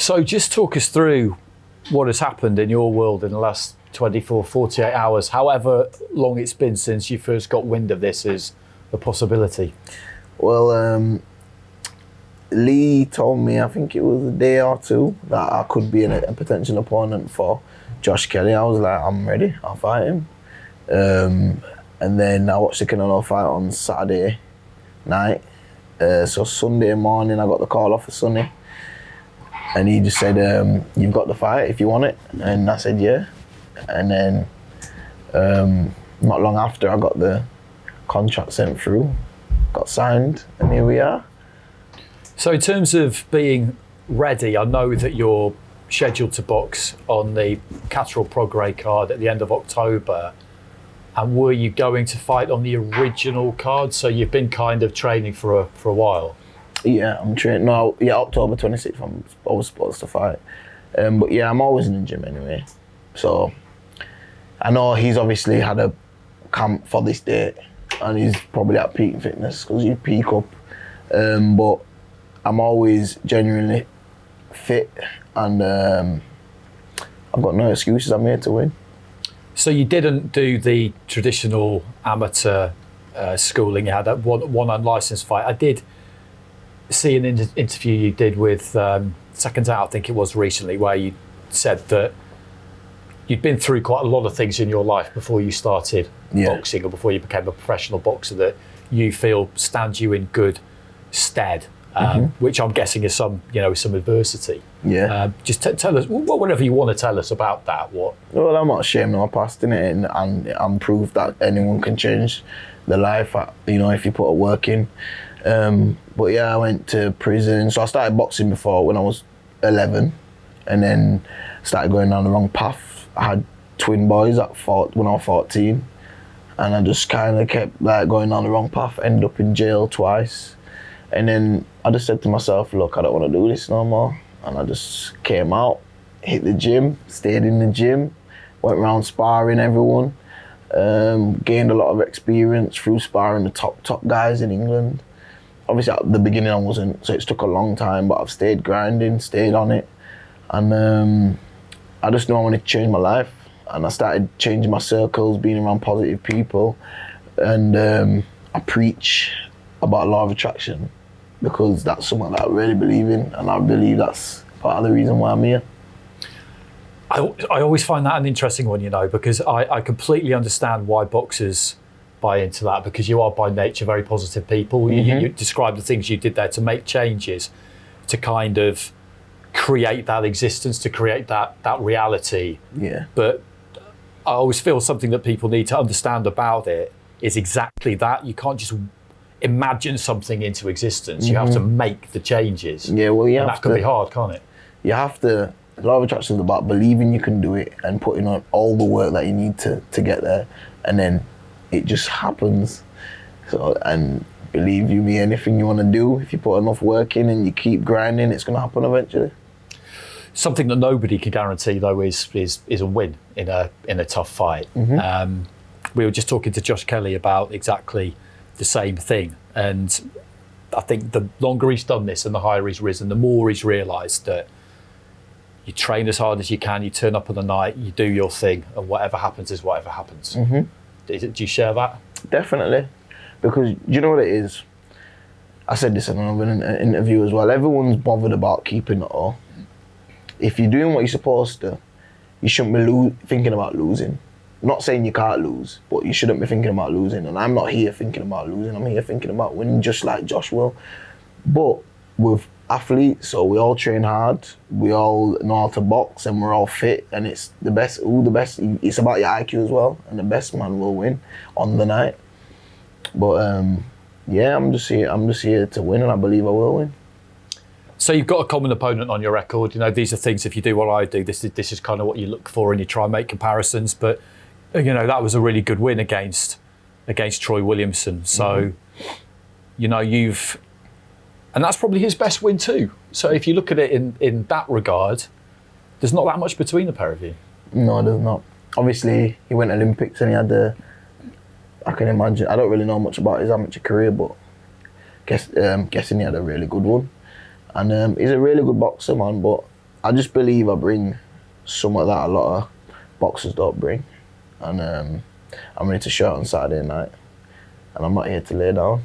So just talk us through what has happened in your world in the last 24, 48 hours, however long it's been since you first got wind of this as a possibility. Well, Lee told me, I think it was a day or two, that I could be a potential opponent for Josh Kelly. I was like, I'm ready, I'll fight him. And then I watched the Canelo fight on Saturday night. So Sunday morning, I got the call off of Sonny. And he just said, you've got the fight if you want it. And I said, yeah. And then not long after, I got the contract sent through, got signed, and here we are. So in terms of being ready, I know that you're scheduled to box on the Catterall Prograis card at the end of October. And were you going to fight on the original card? So you've been kind of training for a while. Yeah, I'm training. No, yeah, October 26th, I was supposed to fight. But yeah, I'm always in the gym anyway. So I know he's obviously had a camp for this date and he's probably at peak fitness because you peak up. But I'm always genuinely fit and I've got no excuses. I'm here to win. So you didn't do the traditional amateur schooling. You had that one unlicensed fight. I did see an interview you did with Seconds Out, I think it was recently, where you said that you'd been through quite a lot of things in your life before you started boxing or before you became a professional boxer that you feel stands you in good stead, which I'm guessing is some adversity. Yeah. Just tell us whatever you want to tell us about that. Well, I'm not ashamed of my past, innit? And I'm proof that anyone can change their life, if you put a work in. But yeah, I went to prison. So I started boxing before when I was 11 and then started going down the wrong path. I had twin boys when I was 14 and I just kind of kept going down the wrong path, ended up in jail twice. And then I just said to myself, look, I don't want to do this no more. And I just came out, hit the gym, stayed in the gym, went around sparring everyone, gained a lot of experience through sparring the top guys in England. Obviously at the beginning I wasn't, so it took a long time, but I've stayed grinding, stayed on it. And I just knew I wanted to change my life. And I started changing my circles, being around positive people. And I preach about law of attraction because that's something that I really believe in. And I believe that's part of the reason why I'm here. I always find that an interesting one, because I completely understand why boxers buy into that, because you are by nature very positive people. You describe the things you did there to make changes, to kind of create that existence, to create that reality. Yeah. But I always feel something that people need to understand about it is exactly that. You can't just imagine something into existence. You have to make the changes. Yeah, well, that can be hard, can't it? You have to. Law of attraction is about believing you can do it and putting on all the work that you need to get there, and then it just happens. So, and believe you me, anything you want to do, if you put enough work in and you keep grinding, it's going to happen eventually. Something that nobody can guarantee, though, is a win in a tough fight. We were just talking to Josh Kelly about exactly the same thing, and I think the longer he's done this and the higher he's risen, the more he's realised that you train as hard as you can, you turn up on the night, you do your thing, and whatever happens is whatever happens. Do you share that? Definitely, because you know what it is? I said this in another interview as well. Everyone's bothered about keeping it all. If you're doing what you're supposed to, you shouldn't be thinking about losing. I'm not saying you can't lose, but you shouldn't be thinking about losing. And I'm not here thinking about losing. I'm here thinking about winning, just like Josh will. But with athletes, so we all train hard, we all know how to box, and we're all fit, and it's the best. It's about your IQ as well, and the best man will win on the night. But yeah, I'm just here to win, and I believe I will win. So you've got a common opponent on your record. These are things, if you do what I do, this is kind of what you look for, and you try and make comparisons. But that was a really good win against Troy Williamson. So and that's probably his best win too. So if you look at it in that regard, there's not that much between the pair of you. No, there's not. Obviously, he went Olympics and he had I can imagine, I don't really know much about his amateur career, but guessing he had a really good one. And he's a really good boxer, man, but I just believe I bring somewhat that a lot of boxers don't bring, and I'm ready to show it on Saturday night, and I'm not here to lay down.